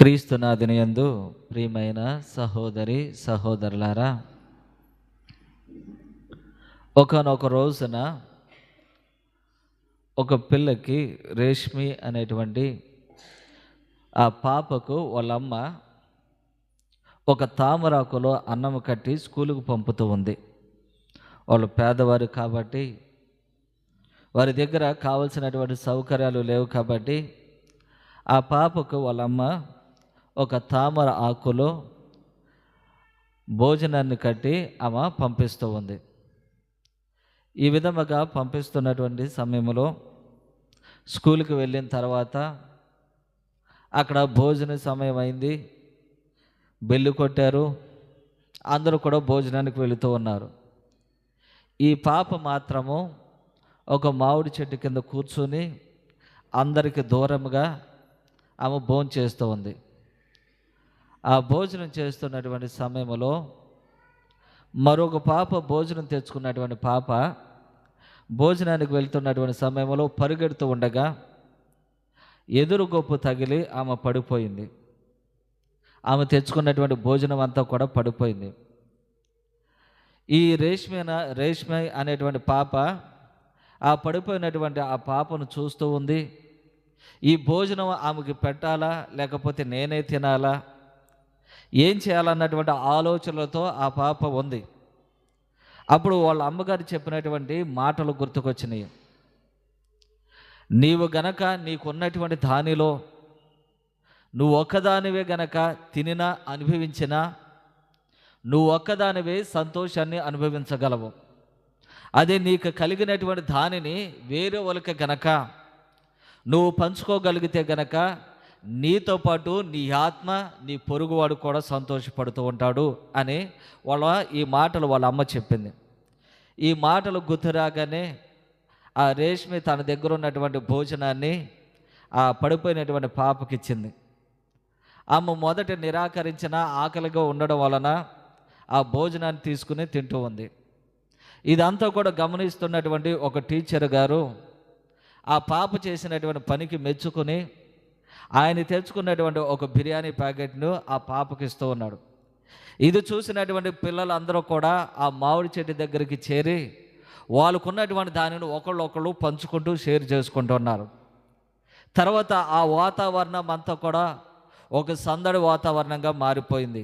క్రీస్తునాథుని యందు ప్రియమైన సహోదరి సహోదరులారా, ఒకానొక రోజున ఒక పిల్లకి రేష్మి అనేటువంటి ఆ పాపకు వాళ్ళమ్మ ఒక తామరాకులో అన్నం కట్టి స్కూలుకు పంపుతూ ఉంది. వాళ్ళు పేదవారు కాబట్టి వారి దగ్గర కావలసినటువంటి సౌకర్యాలు లేవు కాబట్టి ఆ పాపకు వాళ్ళమ్మ ఒక తామర ఆకులో భోజనాన్ని కట్టి ఆమె పంపిస్తూ ఉంది. ఈ విధముగా పంపిస్తున్నటువంటి సమయంలో స్కూల్కి వెళ్ళిన తర్వాత అక్కడ భోజన సమయం అయింది, బెల్లు కొట్టారు, అందరూ కూడా భోజనానికి వెళుతూ ఉన్నారు. ఈ పాప మాత్రము ఒక మామిడి చెట్టు కింద కూర్చొని అందరికి దూరంగా ఆమె భోజనం చేస్తూ ఉంది. ఆ భోజనం చేస్తున్నటువంటి సమయంలో మరొక పాప భోజనం తెచ్చుకున్నటువంటి పాప భోజనానికి వెళ్తున్నటువంటి సమయంలో పరిగెడుతూ ఉండగా ఎదురు గొప్పు తగిలి ఆమె పడిపోయింది. ఆమె తెచ్చుకున్నటువంటి భోజనం అంతా కూడా పడిపోయింది. ఈ రేష్మి అనేటువంటి పాప ఆ పడిపోయినటువంటి ఆ పాపను చూస్తూ ఉంది. ఈ భోజనం ఆమెకి పెట్టాలా లేకపోతే నేనే తినాలా, ఏం చేయాలన్నటువంటి ఆలోచనలతో ఆ పాప ఉంది. అప్పుడు వాళ్ళ అమ్మగారు చెప్పినటువంటి మాటలు గుర్తుకొచ్చినాయి. నీవు గనక నీకున్నటువంటి దానిలో నువ్వు ఒక్కదానివే గనక తినినా అనుభవించినా నువ్వు ఒక్కదానివే సంతోషాన్ని అనుభవించగలవు. అదే నీకు కలిగినటువంటి దానిని వేరే వాళ్ళకి గనక నువ్వు పంచుకోగలిగితే గనక నీతో పాటు నీ ఆత్మ, నీ పొరుగువాడు కూడా సంతోషపడుతూ ఉంటాడు అని ఈ మాటలు వాళ్ళ అమ్మ చెప్పింది. ఈ మాటలు గుర్తురాగానే ఆ రేష్మి తన దగ్గర ఉన్నటువంటి భోజనాన్ని ఆ పడిపోయినటువంటి పాపకి ఇచ్చింది. ఆమె మొదట నిరాకరించిన ఆకలిగా ఉండడం వలన ఆ భోజనాన్ని తీసుకుని తింటూ ఉంది. ఇదంతా కూడా గమనిస్తున్నటువంటి ఒక టీచర్ గారు ఆ పాప చేసినటువంటి పనికి మెచ్చుకొని ఆయన తెచ్చుకున్నటువంటి ఒక బిర్యానీ ప్యాకెట్ను ఆ పాపకి ఇస్తూ ఉన్నాడు. ఇది చూసినటువంటి పిల్లలందరూ కూడా ఆ మామిడి చెట్టు దగ్గరికి చేరి వాళ్ళకున్నటువంటి దానిని ఒకళ్ళు పంచుకుంటూ షేర్ చేసుకుంటూ ఉన్నారు. తర్వాత ఆ వాతావరణం అంతా కూడా ఒక సందడి వాతావరణంగా మారిపోయింది.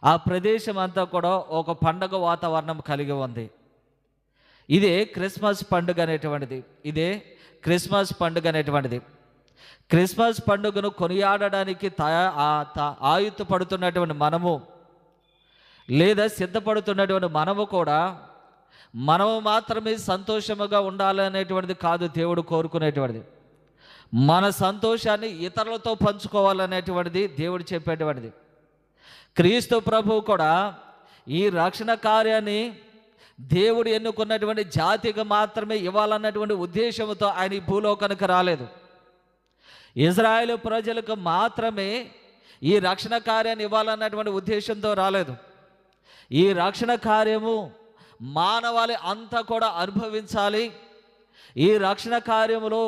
ఆ ప్రదేశం అంతా కూడా ఒక పండగ వాతావరణం కలిగి ఉంది. ఇదే క్రిస్మస్ పండుగ అనేటువంటిది. క్రిస్మస్ పండుగను కొనియాడడానికి ఆయుత్తపడుతున్నటువంటి మనము, లేదా సిద్ధపడుతున్నటువంటి మనము కూడా మనము మాత్రమే సంతోషముగా ఉండాలనేటువంటిది కాదు దేవుడు కోరుకునేటువంటిది. మన సంతోషాన్ని ఇతరులతో పంచుకోవాలనేటువంటిది దేవుడు చెప్పేటువంటిది. క్రీస్తు ప్రభువు కూడా ఈ రక్షణ కార్యాన్ని దేవుడు ఎన్నుకున్నటువంటి జాతికి మాత్రమే ఇవ్వాలన్నటువంటి ఉద్దేశంతో ఆయన ఈ భూలోకానికి రాలేదు. ఇజ్రాయేలు ప్రజలకు మాత్రమే ఈ రక్షణ కార్యాన్ని ఇవ్వాలన్నటువంటి ఉద్దేశంతో రాలేదు. ఈ రక్షణ కార్యము మానవాళి అంతా కూడా అనుభవించాలి. ఈ రక్షణ కార్యములో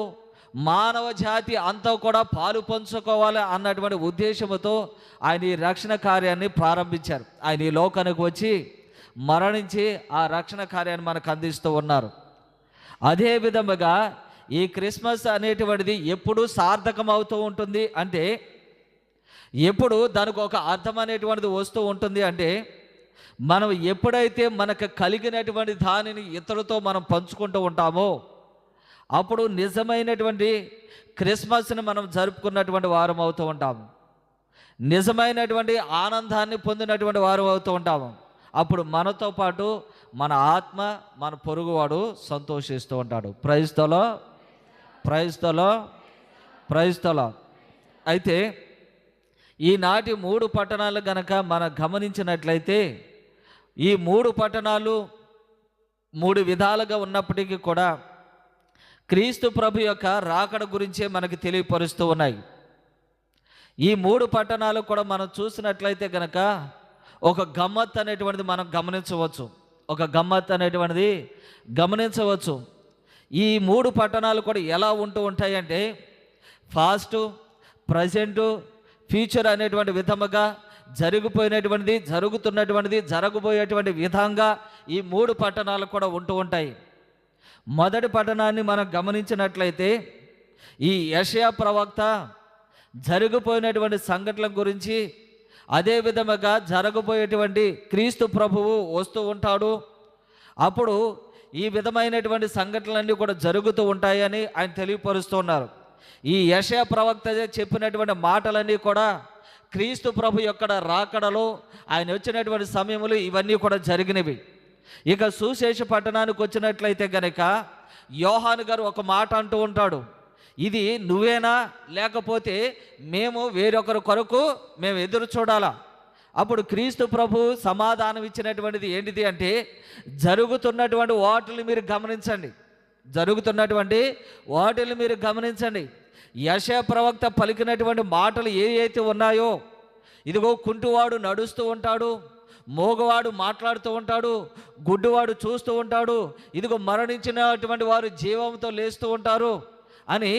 మానవ జాతి అంతా కూడా పాలు పంచుకోవాలి అన్నటువంటి ఉద్దేశంతో ఆయన ఈ రక్షణ కార్యాన్ని ప్రారంభించారు. ఆయన ఈ లోకానికి వచ్చి మరణించి ఆ రక్షణ కార్యాన్ని మనకు అందిస్తూ ఉన్నారు. అదే విధముగా ఈ క్రిస్మస్ అనేటువంటిది ఎప్పుడు సార్థకం అవుతూ ఉంటుంది అంటే, ఎప్పుడు దానికి ఒక అర్థం అనేటువంటిది వస్తూ ఉంటుంది అంటే, మనం ఎప్పుడైతే మనకు కలిగినటువంటి దానిని ఇతరులతో మనం పంచుకుంటూ ఉంటామో అప్పుడు నిజమైనటువంటి క్రిస్మస్ని మనం జరుపుకున్నటువంటి వారం అవుతూ ఉంటాము. నిజమైనటువంటి ఆనందాన్ని పొందినటువంటి వారం అవుతూ ఉంటాము. అప్పుడు మనతో పాటు మన ఆత్మ, మన పొరుగువాడు సంతోషిస్తూ ఉంటాడు. Praise the Lord. అయితే ఈనాటి 3 పట్టణాలు గనక మనం గమనించినట్లయితే ఈ 3 పట్టణాలు 3 విధాలుగా ఉన్నప్పటికీ కూడా క్రీస్తు ప్రభు యొక్క రాకడ గురించే మనకి తెలియపరుస్తూ ఉన్నాయి. ఈ 3 పట్టణాలు కూడా మనం చూసినట్లయితే గనక ఒక గమ్మత్ అనేటువంటిది మనం గమనించవచ్చు. ఈ 3 పట్టణాలు కూడా ఎలా ఉంటూ ఉంటాయంటే, పాస్ట్, ప్రజెంటు, ఫ్యూచర్ అనేటువంటి విధముగా, జరిగిపోయినటువంటిది, జరుగుతున్నటువంటిది, జరగబోయేటువంటి విధంగా ఈ 3 పట్టణాలు కూడా ఉంటూ ఉంటాయి. మొదటి పట్టణాన్ని మనం గమనించినట్లయితే ఈ యెషయా ప్రవక్త జరిగిపోయినటువంటి సంఘటనల గురించి, అదే విధముగా జరగబోయేటువంటి క్రీస్తు ప్రభువు వస్తూ ఉంటాడు, అప్పుడు ఈ విధమైనటువంటి సంఘటనలన్నీ కూడా జరుగుతూ ఉంటాయని ఆయన తెలియపరుస్తున్నారు. ఈ యెషయా ప్రవక్త చెప్పినటువంటి మాటలన్నీ కూడా క్రీస్తు ప్రభు యొక్క రాకడలో, ఆయన వచ్చినటువంటి సమయంలో ఇవన్నీ కూడా జరిగినవి. ఇక సుశేష పట్టణానికి వచ్చినట్లయితే గనక యోహాను గారు ఒక మాట అంటూ ఉంటాడు, ఇది నువ్వేనా, లేకపోతే మేము వేరొకరి కొరకు మేము ఎదురు చూడాలా? అప్పుడు క్రీస్తు ప్రభు సమాధానం ఇచ్చినటువంటిది ఏంటిది అంటే, జరుగుతున్నటువంటి వాటిని మీరు గమనించండి, జరుగుతున్నటువంటి వాటిని మీరు గమనించండి. యెషయా ప్రవక్త పలికినటువంటి మాటలు ఏ అయితే ఉన్నాయో, ఇదిగో కుంటివాడు నడుస్తూ ఉంటాడు, మోగవాడు మాట్లాడుతూ ఉంటాడు, గుడ్డివాడు చూస్తూ ఉంటాడు, ఇదిగో మరణించినటువంటి వారు జీవంతో లేస్తూ ఉంటారు అని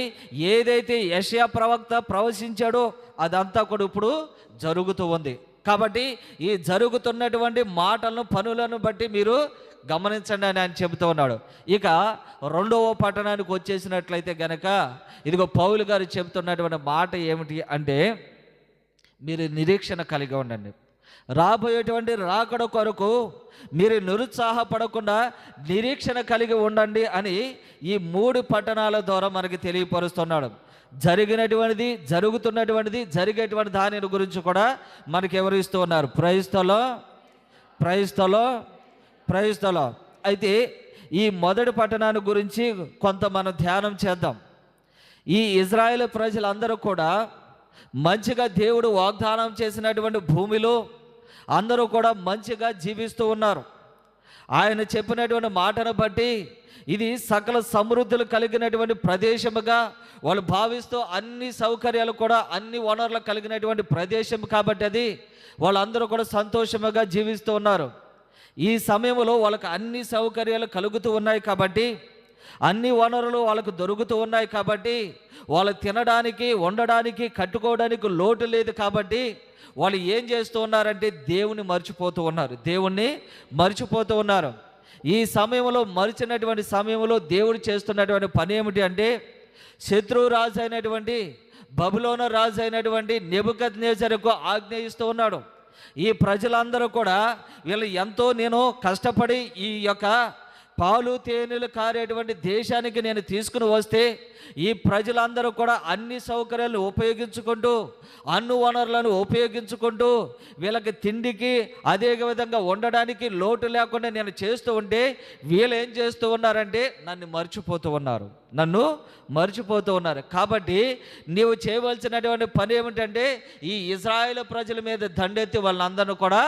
ఏదైతే యెషయా ప్రవక్త ప్రవచించాడో అదంతా కూడా ఇప్పుడు జరుగుతూ ఉంది. కాబట్టి ఈ జరుగుతున్నటువంటి మాటలను, పనులను బట్టి మీరు గమనించండి అని ఆయన చెబుతూ ఉన్నాడు. ఇక 2వ పట్టణానికి వచ్చేసినట్లయితే గనక ఇదిగో పౌలు గారు చెబుతున్నటువంటి మాట ఏమిటి అంటే, మీరు నిరీక్షణ కలిగి ఉండండి, రాబోయేటువంటి రాకడ కొరకు మీరు నిరుత్సాహపడకుండా నిరీక్షణ కలిగి ఉండండి అని ఈ 3 పట్టణాల ద్వారా మనకి తెలియపరుస్తున్నాడు. జరిగినటువంటిది, జరుగుతున్నటువంటిది, జరిగేటువంటి దాని గురించి కూడా మనకి వివరిస్తూ ఉన్నారు. ప్రైస్తలో అయితే ఈ మొదటి పట్టణాన్ని గురించి కొంత మనం ధ్యానం చేద్దాం. ఈ ఇజ్రాయేల్ ప్రజలందరూ కూడా మంచిగా దేవుడు వాగ్దానం చేసినటువంటి భూమిలో అందరూ కూడా మంచిగా జీవిస్తూ ఉన్నారు. ఆయన చెప్పినటువంటి మాటను బట్టి ఇది సకల సమృద్ధులు కలిగినటువంటి ప్రదేశముగా వాళ్ళు భావిస్తూ, అన్ని సౌకర్యాలు కూడా, అన్ని వనరులు కలిగినటువంటి ప్రదేశం కాబట్టి అది వాళ్ళందరూ కూడా సంతోషముగా జీవిస్తూ ఉన్నారు. ఈ సమయంలో వాళ్ళకి అన్ని సౌకర్యాలు కలుగుతూ ఉన్నాయి కాబట్టి, అన్ని వనరులు వాళ్ళకు దొరుకుతూ ఉన్నాయి కాబట్టి, వాళ్ళు తినడానికి, వండడానికి, కట్టుకోవడానికి లోటు లేదు కాబట్టి వాళ్ళు ఏం చేస్తూ ఉన్నారంటే దేవుణ్ణి మర్చిపోతూ ఉన్నారు. ఈ సమయంలో మరిచినటువంటి సమయంలో దేవుడు చేస్తున్నటువంటి పని ఏమిటి అంటే, శత్రువు రాజు అయినటువంటి, బబులోను రాజు అయినటువంటి నెబుకద్నెజరుకు ఆజ్ఞయిస్తూ ఉన్నాడు. ఈ ప్రజలందరూ కూడా వీళ్ళు ఎంతో నేను కష్టపడి ఈ యొక్క పాలు తేనెలు కారేటువంటి దేశానికి నేను తీసుకుని వస్తే, ఈ ప్రజలందరూ కూడా అన్ని సౌకర్యాలను ఉపయోగించుకుంటూ, అన్ని వనరులను ఉపయోగించుకుంటూ, వీళ్ళకి తిండికి అదే విధంగా ఉండడానికి లోటు లేకుండా నేను చేస్తూ ఉంటే, వీళ్ళు ఏం చేస్తూ ఉన్నారంటే నన్ను మర్చిపోతూ ఉన్నారు. కాబట్టి నీవు చేయవలసినటువంటి పని ఏమిటంటే, ఈ ఇజ్రాయేల్ ప్రజల మీద దండెత్తి వాళ్ళందరినీ కూడా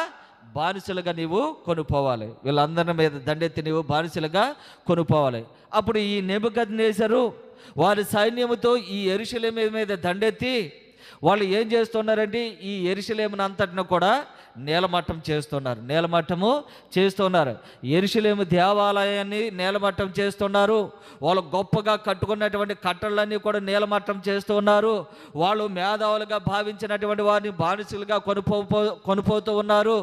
బానిసలుగా నీవు కొనుక్కోవాలి. వీళ్ళందరి మీద దండెత్తి నీవు బానిసలుగా కొనుక్కోవాలి. అప్పుడు ఈ నెబుకద్నెజరు వారి సైన్యముతో ఈ యెరూషలేము మీద దండెత్తి వాళ్ళు ఏం చేస్తున్నారంటే ఈ యెరూషలేమును అంతటిని కూడా నేలమట్టం చేస్తున్నారు. యెరూషలేము దేవాలయాన్ని నేలమట్టం చేస్తున్నారు. వాళ్ళు గొప్పగా కట్టుకున్నటువంటి కట్టలన్నీ కూడా నేలమట్టం చేస్తూ ఉన్నారు. వాళ్ళు మేధావులుగా భావించినటువంటి వారిని బానిసలుగా కొనుపోతూ ఉన్నారు.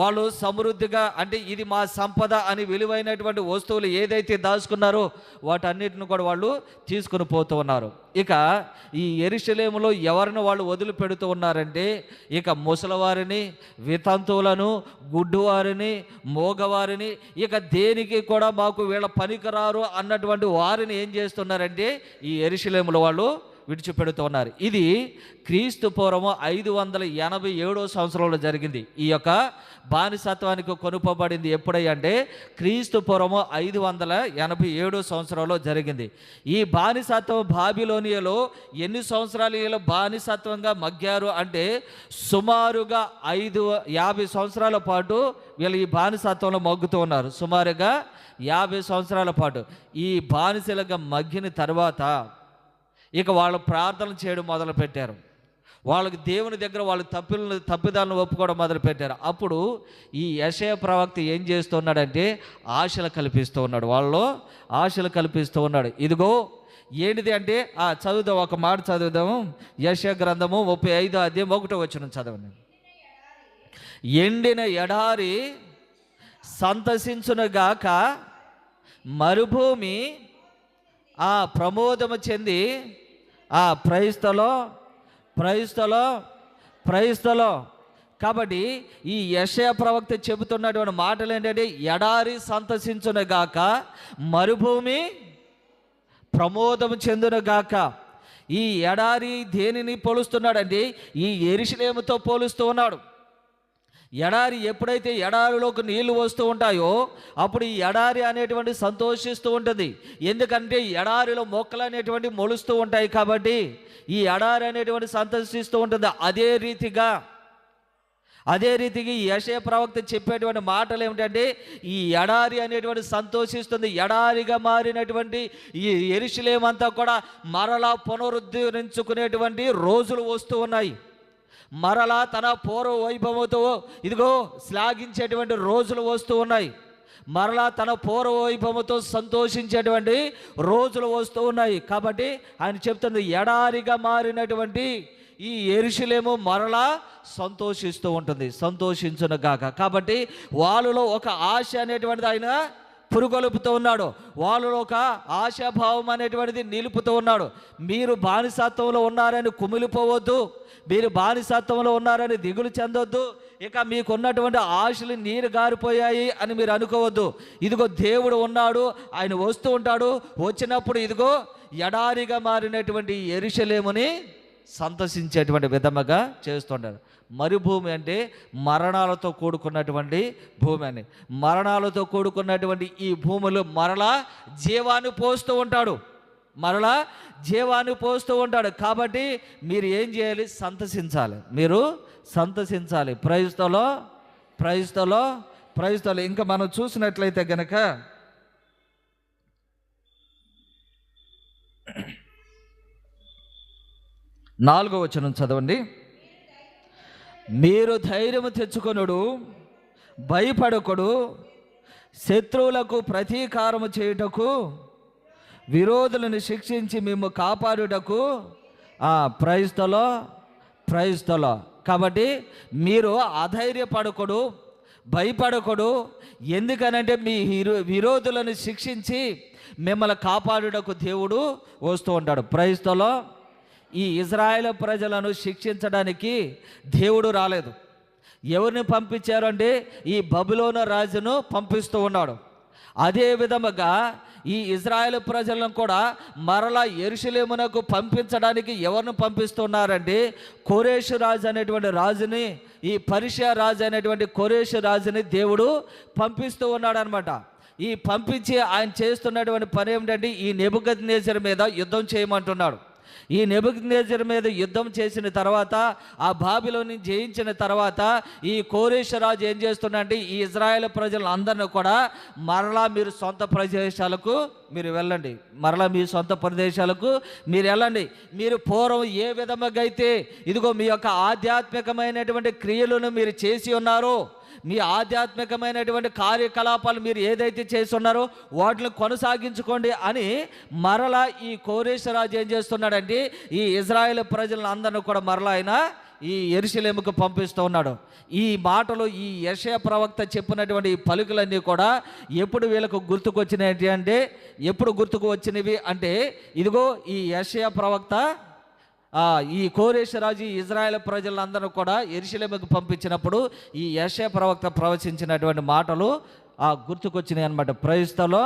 వాళ్ళు సమృద్ధిగా, అంటే ఇది మా సంపద అని విలువైనటువంటి వస్తువులు ఏదైతే దాచుకున్నారో వాటన్నిటిని కూడా వాళ్ళు తీసుకుని పోతూ ఉన్నారు. ఇక ఈ యెరూషలేములో ఎవరిని వాళ్ళు వదిలిపెడుతూ ఉన్నారంటే, ఇక ముసలివారిని, వితంతువులను, గుడ్డువారిని, మోగవారిని, ఇక దేనికి కూడా మాకు వీళ్ళ పనికిరారు అన్నటువంటి వారిని ఏం చేస్తున్నారంటే ఈ యెరూషలేములో వాళ్ళు విడిచిపెడుతున్నారు. ఇది క్రీస్తు పూర్వము 587 సంవత్సరంలో జరిగింది. ఈ యొక్క బానిసత్వానికి కొనుపబడింది ఎప్పుడంటే క్రీస్తు పూర్వము 587 సంవత్సరంలో జరిగింది. ఈ బానిసత్వం బాబిలోనియలో ఎన్ని సంవత్సరాలు వీళ్ళు బానిసత్వంగా మగ్గారు అంటే సుమారుగా 50 సంవత్సరాల పాటు వీళ్ళు ఈ బానిసత్వంలో మగ్గుతూ ఉన్నారు. సుమారుగా 50 సంవత్సరాల పాటు ఈ బానిసలుగా మగ్గిన తర్వాత ఇక వాళ్ళు ప్రార్థన చేయడం మొదలుపెట్టారు. వాళ్ళకి దేవుని దగ్గర వాళ్ళు తప్పిదాలను ఒప్పుకోవడం మొదలుపెట్టారు. అప్పుడు ఈ యెషయా ప్రవక్త ఏం చేస్తున్నాడంటే ఆశలు కల్పిస్తూ ఉన్నాడు, వాళ్ళలో ఆశలు కల్పిస్తూ ఉన్నాడు. ఇదిగో ఏంటిది అంటే చదువుదాం, ఒక మాట చదువుదాము. యెషయా గ్రంథము 35వ అధ్యాయం 1వ వచనం చదవండి. ఎండిన ఎడారి సంతసించునుగాక, మరుభూమి ప్రమోదము చెంది ప్రైస్తలో. కాబట్టి ఈ యెషయా ప్రవక్త చెబుతున్నటువంటి మాటలు ఏంటంటే ఎడారి సంతసించునుగాక, మరుభూమి ప్రమోదము చెందునుగాక. ఈ ఎడారి దేనిని పోలుస్తున్నాడంటే ఈ యెరూషలేముతో పోలుస్తూ ఉన్నాడు. ఎడారి ఎప్పుడైతే ఎడారిలోకి నీళ్లు వస్తూ ఉంటాయో అప్పుడు ఈ ఎడారి అనేటువంటి సంతోషిస్తూ ఉంటుంది. ఎందుకంటే ఎడారిలో మొక్కలు అనేటువంటి మొలుస్తూ ఉంటాయి కాబట్టి ఈ ఎడారి అనేటువంటి సంతోషిస్తూ ఉంటుంది. అదే రీతిగా ఈ యెషయా ప్రవక్త చెప్పేటువంటి మాటలు ఏమిటంటే ఈ ఎడారి అనేటువంటి సంతోషిస్తుంది. ఎడారిగా మారినటువంటి ఈ యెరూషలేము అంతా కూడా మరలా పునరుద్ధరించుకునేటువంటి రోజులు వస్తూ ఉన్నాయి. మరలా తన పూర్వ వైభవంతో ఇదిగో శ్లాఘించేటువంటి రోజులు వస్తూ ఉన్నాయి. మరలా తన పూర్వ వైభవంతో సంతోషించేటువంటి రోజులు వస్తూ ఉన్నాయి. కాబట్టి ఆయన చెప్తుంది ఎడారిగా మారినటువంటి ఈ యెరూషలేము మరలా సంతోషిస్తూ ఉంటుంది, సంతోషించునుగాక. కాబట్టి వాళ్ళలో ఒక ఆశ అనేటువంటిది ఆయన పురుగొలుపుతూ ఉన్నాడు, వాళ్ళలో ఒక ఆశాభావం అనేటువంటిది నిలుపుతూ ఉన్నాడు. మీరు బానిసత్వంలో ఉన్నారని కుమిలిపోవద్దు, మీరు బానిసత్వంలో ఉన్నారని దిగులు చెందొద్దు, ఇక మీకున్నటువంటి ఆశలు నీరు గారిపోయాయి అని మీరు అనుకోవద్దు. ఇదిగో దేవుడు ఉన్నాడు, ఆయన వస్తూ ఉంటాడు. వచ్చినప్పుడు ఇదిగో ఎడారిగా మారినటువంటి యెరూషలేముని సంతసించేటువంటి విధముగా చేస్తుంటారు. మరుభూమి అంటే మరణాలతో కూడుకున్నటువంటి భూమి అని. మరణాలతో కూడుకున్నటువంటి ఈ భూములు మరలా జీవాన్ని పోస్తూ ఉంటాడు. కాబట్టి మీరు ఏం చేయాలి? సంతసించాలి, మీరు సంతసించాలి. ప్రైస్తలో. ఇంకా మనం చూసినట్లయితే గనక 4వ వచనం చదవండి. మీరు ధైర్యము తెచ్చుకొనుడు, భయపడకుడు, శత్రువులకు ప్రతీకారము చేయుటకు, విరోధులను శిక్షించి మేము కాపాడుటకు. ప్రైస్తలో. కాబట్టి మీరు అధైర్యపడకుడు, భయపడకుడు. ఎందుకనంటే మీ విరోధులను శిక్షించి మిమ్మల్ని కాపాడుటకు దేవుడు వస్తూ ఉంటాడు. ప్రైస్తలో. ఈ ఇజ్రాయేలు ప్రజలను శిక్షించడానికి దేవుడు రాలేదు. ఎవరిని పంపించారు అంటే ఈ బబులోను రాజును పంపిస్తూ ఉన్నాడు. అదే విధముగా ఈ ఇజ్రాయేలు ప్రజలను కూడా మరలా యెరూషలేమునకు పంపించడానికి ఎవరిని పంపిస్తున్నారంటే కోరేషు రాజు అనేటువంటి రాజుని, ఈ పర్షియా రాజు అనేటువంటి కోరేషు రాజుని దేవుడు పంపిస్తూ ఉన్నాడు అనమాట. ఈ పంపించి ఆయన చేస్తున్నటువంటి పని ఏమిటంటే ఈ నెబుకద్నెజరు మీద యుద్ధం చేయమంటున్నాడు. ఈ నెబుకద్నెజరు మీద యుద్ధం చేసిన తర్వాత, ఆ బాబిలోని జయించిన తర్వాత ఈ కోరేషు రాజు ఏం చేస్తున్నాడంటే ఈ ఇజ్రాయేల్ ప్రజలను అందరినీ కూడా మరలా మీరు సొంత ప్రదేశాలకు మీరు వెళ్ళండి, మరలా మీ సొంత ప్రదేశాలకు మీరు వెళ్ళండి. మీరు పూర్వం ఏ విధముగా అయితే ఇదిగో మీ యొక్క ఆధ్యాత్మికమైనటువంటి క్రియలను మీరు చేసి ఉన్నారో, మీ ఆధ్యాత్మికమైనటువంటి కార్యకలాపాలు మీరు ఏదైతే చేస్తున్నారో వాటిని కొనసాగించుకోండి అని మరలా ఈ కోరేషు రాజు ఏం చేస్తున్నాడంటే ఈ ఇజ్రాయేల్ ప్రజలను అందరినీ కూడా మరలా ఆయన ఈ యెరూషలేముకు పంపిస్తూ ఉన్నాడు. ఈ మాటలు ఈ యెషయా ప్రవక్త చెప్పినటువంటి ఈ పలుకులన్నీ కూడా ఎప్పుడు వీళ్ళకు గుర్తుకొచ్చినవి అంటే, ఎప్పుడు గుర్తుకు వచ్చినవి అంటే ఇదిగో ఈ యెషయా ప్రవక్త ఈ కోరేషు రాజు ఇజ్రాయేల్ ప్రజలందరూ కూడా యెరూషలేముకు పంపించినప్పుడు ఈ యెషయా ప్రవక్త ప్రవచించినటువంటి మాటలు గుర్తుకొచ్చినాయి అన్నమాట. ప్రైస్తలో.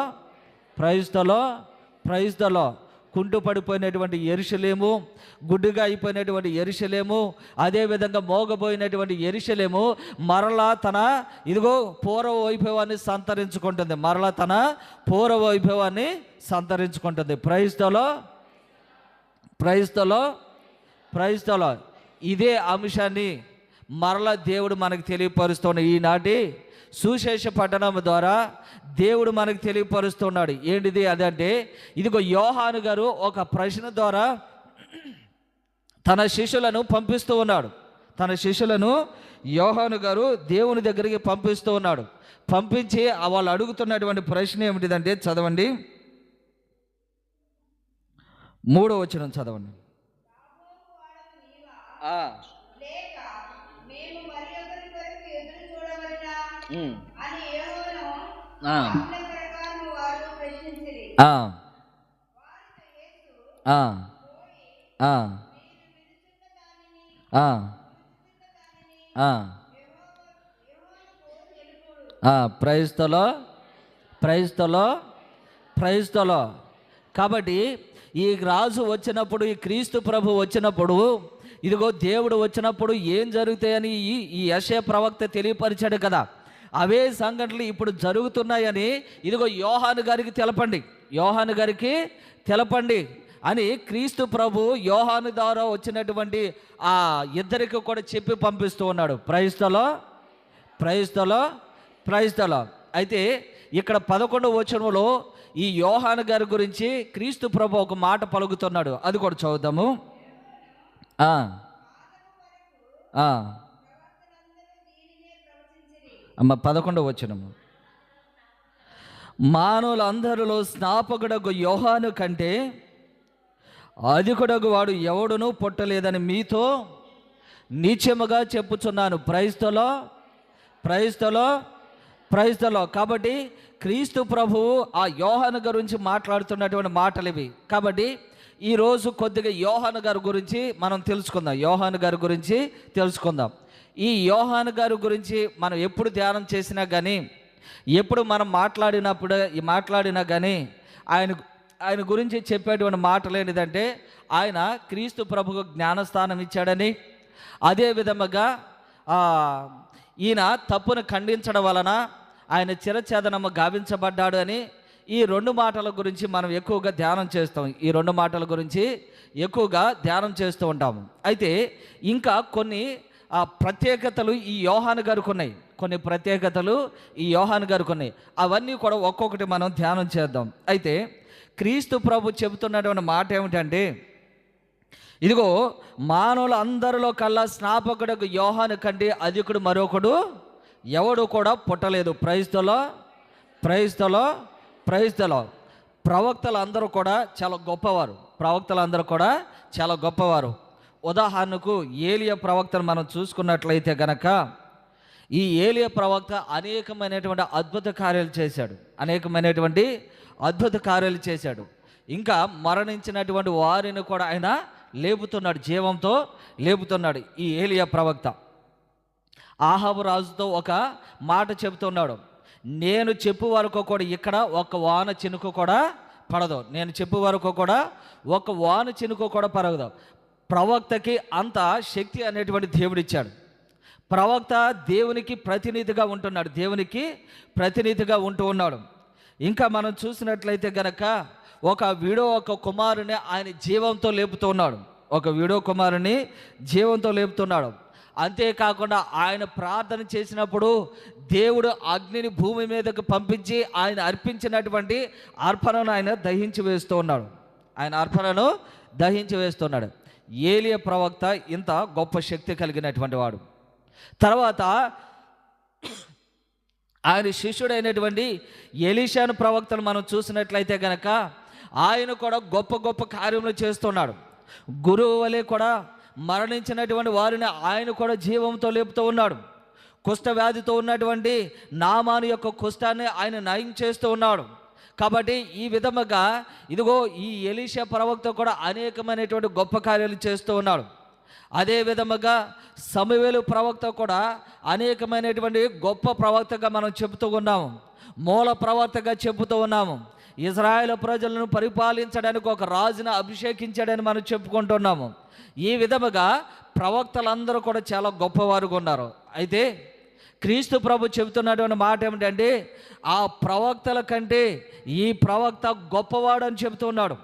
కుంటు పడిపోయినటువంటి యెరూషలేము, గుడ్డుగా అయిపోయినటువంటి యెరూషలేము, అదేవిధంగా మోగబోయినటువంటి యెరూషలేము మరలా తన ఇదిగో పూర్వ వైభవాన్ని సంతరించుకుంటుంది. ప్రైస్తలో. ఇదే అంశాన్ని మరలా దేవుడు మనకు తెలియపరుస్తున్న ఈనాటి సుశేష పట్టణం ద్వారా దేవుడు మనకు తెలియపరుస్తున్నాడు. ఏంటిది అదంటే ఇదిగో యోహాను గారు ఒక ప్రశ్న ద్వారా తన శిష్యులను పంపిస్తూ ఉన్నాడు. తన శిష్యులను యోహాను గారు దేవుని దగ్గరికి పంపిస్తూ ఉన్నాడు. పంపించి వాళ్ళు అడుగుతున్నటువంటి ప్రశ్న ఏమిటిదంటే, చదవండి 3వ వచనం చదవండి. ప్రైస్తలో. కాబట్టి ఈ రాజు వచ్చినప్పుడు, ఈ క్రీస్తు ప్రభు వచ్చినప్పుడు, ఇదిగో దేవుడు వచ్చినప్పుడు ఏం జరుగుతాయని ఈ యెషయా ప్రవక్త తెలియపరిచాడు కదా. అవే సంఘటనలు ఇప్పుడు జరుగుతున్నాయని ఇదిగో యోహాను గారికి తెలపండి అని క్రీస్తు ప్రభు యోహాను ద్వారా వచ్చినటువంటి ఆ ఇద్దరికి కూడా చెప్పి పంపిస్తూ ఉన్నాడు. ప్రైస్తలో. అయితే ఇక్కడ 11వ వచనంలో ఈ యోహాను గారి గురించి క్రీస్తు ప్రభు ఒక మాట పలుకుతున్నాడు. అది కూడా చదువుదాము. 11వ వచనము. మానవులందరిలో స్నాపకుడగు యోహాను కంటే అధికుడగు వాడు ఎవడునూ పుట్టలేదని మీతో నిశ్చయముగా చెప్పుచున్నాను. ప్రైస్తలో. కాబట్టి క్రీస్తు ప్రభువు ఆ యోహాను గురించి మాట్లాడుతున్నటువంటి మాటలు ఇవి. కాబట్టి ఈరోజు కొద్దిగా యోహాను గారి గురించి మనం తెలుసుకుందాం. ఈ యోహాను గారి గురించి మనం ఎప్పుడు ధ్యానం చేసినా కానీ, ఎప్పుడు మనం మాట్లాడినా కానీ ఆయన గురించి చెప్పేటువంటి మాటలు ఏంటిదంటే, ఆయన క్రీస్తు ప్రభుకు జ్ఞానస్థానం ఇచ్చాడని, అదే విధముగా ఈయన తప్పును ఖండించడం వలన ఆయన చిరఛేదనము గావించబడ్డాడు అని ఈ 2 మాటల గురించి మనం ఎక్కువగా ధ్యానం చేస్తాం. ఈ 2 మాటల గురించి ఎక్కువగా ధ్యానం చేస్తూ ఉంటాము. అయితే ఇంకా కొన్ని ప్రత్యేకతలు ఈ యోహాను గారికి ఉన్నాయి. అవన్నీ కూడా ఒక్కొక్కటి మనం ధ్యానం చేద్దాం. అయితే క్రీస్తు ప్రభు చెబుతున్నటువంటి మాట ఏమిటంటే, ఇదిగో మానవుల అందరిలో కల్లా స్నాపకుడు యోహాను కంటే అధికుడు మరొకడు ఎవడు కూడా పుట్టలేదు. ప్రైస్తలో. ప్రవక్తలు అందరూ కూడా చాలా గొప్పవారు. ఉదాహరణకు ఏలియా ప్రవక్తను మనం చూసుకున్నట్లయితే గనక, ఈ ఏలియా ప్రవక్త అనేకమైనటువంటి అద్భుత కార్యాలు చేశాడు. ఇంకా మరణించినటువంటి వారిని కూడా ఆయన జీవంతో లేపుతున్నాడు. ఈ ఏలియా ప్రవక్త ఆహాబు రాజుతో ఒక మాట చెబుతున్నాడు, నేను చెప్పు వరకు కూడా ఇక్కడ ఒక వాన చినుకు కూడా పడదు. ప్రవక్తకి అంత శక్తి అనేటువంటి దేవుడిచ్చాడు. ప్రవక్త దేవునికి ప్రతినిధిగా ఉంటూ ఉన్నాడు. ఇంకా మనం చూసినట్లయితే గనక ఒక కుమారుని ఆయన జీవంతో లేపుతున్నాడు. అంతేకాకుండా ఆయన ప్రార్థన చేసినప్పుడు దేవుడు అగ్నిని భూమి మీదకు పంపించి ఆయన అర్పించినటువంటి అర్పణను ఆయన దహించి వేస్తున్నాడు. ఏలియా ప్రవక్త ఇంత గొప్ప శక్తి కలిగినటువంటి వాడు. తర్వాత ఆయన శిష్యుడైనటువంటి ఎలీషాను ప్రవక్తను మనం చూసినట్లయితే గనక ఆయన కూడా గొప్ప కార్యములు చేస్తున్నాడు. గురువు వలె కూడా మరణించినటువంటి వారిని ఆయన కూడా జీవంతో లేపుతూ ఉన్నాడు. కుష్ఠవ్యాధితో ఉన్నటువంటి నామాను యొక్క కుష్ఠాన్ని ఆయన నయం చేస్తూ ఉన్నాడు. కాబట్టి ఈ విధముగా ఇదిగో ఈ ఎలీషా ప్రవక్త కూడా అనేకమైనటువంటి గొప్ప కార్యాలు చేస్తూ ఉన్నాడు. అదే విధముగా సమూయేలు ప్రవక్త కూడా అనేకమైనటువంటి గొప్ప ప్రవక్తగా మనం చెబుతూ ఉన్నాము. మూల ప్రవక్తగా చెబుతూ ఉన్నాము. ఇజ్రాయేల్ ప్రజలను పరిపాలించడానికి ఒక రాజును అభిషేకించాడని మనం చెప్పుకుంటున్నాము. ఈ విధముగా ప్రవక్తలందరూ కూడా చాలా గొప్పవారుగా ఉన్నారు. అయితే క్రీస్తు ప్రభు చెబుతున్నటువంటి మాట ఏమిటంటే, ఆ ప్రవక్తల కంటే ఈ ప్రవక్త గొప్పవాడు అని చెబుతున్నాడు.